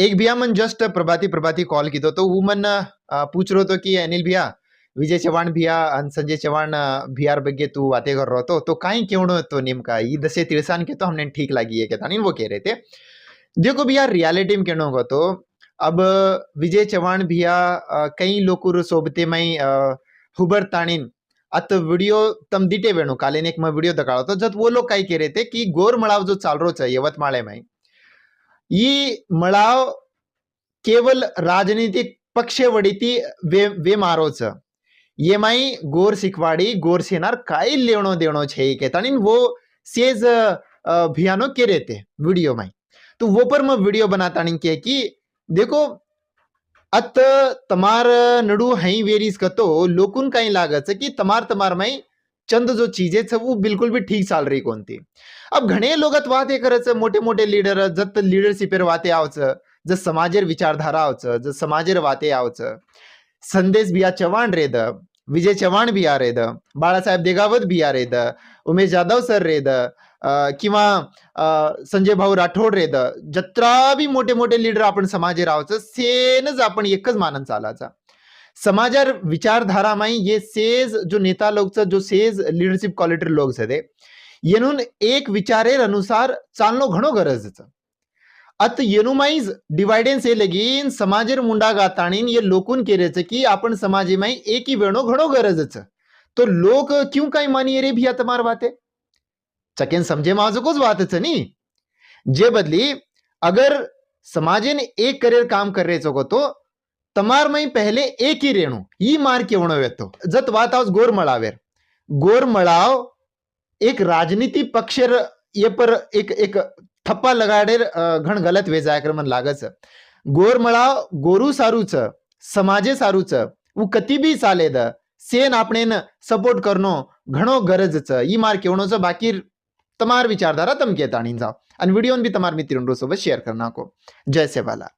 एक भैया मन जस्ट प्रभाती प्रभाती कॉल कीधो तो वो मन पूछ रहो तो कि अनिल भैया विजय चव्हाण भैया आणि संजय चव्हाण भैयार ಬಗ್ಗೆ तू बातें कर रहो तो काई केवणो तो नेमका ई दसे तिळसान के तो हमने ठीक लगी है कहता नहीं वो कह रहे थे। देखो भैया रियलिटी में कहनो हो तो अब विजय चव्हाण भैया कई लोकुर सोबते मई हुबर ताणीन अत वीडियो तम दिटे वेणु कालेन एक मैं वीडियो दकाळो तो जत वो लोग काय कह रहे थे कि गोर मळाव जो चाल रो छ यवतमाळे में ई मळाव केवल राजनीतिक पक्षवडीती वे मारो छ ये माई गोर सिखवाड़ी गोर सेनार काई लेवणो देवणो छे कहता नहीं वो सेज भियानो के रहते वीडियो में तो वो पर मैं वीडियो बनाता नहीं के कि देखो अत तमार नडू हई वेरीज कतो लोकुन काई लागत छ कि तमार में चंद जो चीजें छ वो बिल्कुल भी ठीक चाल रही कोणती। अब घणे लोगत वाते करत छ मोठे मोठे लीडर जत लीडरशिपेर वाते आवच जत समाजेर विचारधारा आवच जत समाजेर वाते आवच संदेश बिया चव्हाण रेद विजय चव्हाण भी आ रेद बाळासाहेब देगावत भी आ रेद उमेश जाधव सर रेद किंवा संजय भाऊ राठोड रेद जत्रा भी मोठे मोठे लीडर आपण समाजेर आवच सेनच आपण एकच मानन चालाचा समाजार विचारधारा में ये सेज जो नेता लोग जो सेज लीडरशिप क्वालिटी लोग छे येनून एक विचारेर अनुसार चालनो घणो गरज छ। अत येनुमाइज डिवाइडेंस ये लगीन समाजेर मुंडा गाताणीन ये लोकुन केरे छ कि आपण समाजे में एक ही वेणो घणो गरज छ तो लोग क्यों काई मानिए रे भैया तमार बाते चकेन समझे माजो कोच बात छ नी जे बदली अगर समाजे ने एक करियर काम कर रहे छो तो तमार में पहले एक ही रेणु ई मार केवणो वेतो जत वात आवस गोर मळावेर गोर मळाव एक राजनीति पक्षेर ये पर एक थप्पा लगाडेर घण गलत वे जायकर मन लागत छ गोर मळाव गोरू सारू छ समाजे सारू छ वो कती भी चाले द सेन आपणेन सपोर्ट करनो घणो गरज छ ई मार केवणो छ बाकी तमार विचारधारा तम के ताणी जाओ आणि व्हिडिओन भी तमार मित्रों सोबत शेअर करना को जय सेवाला।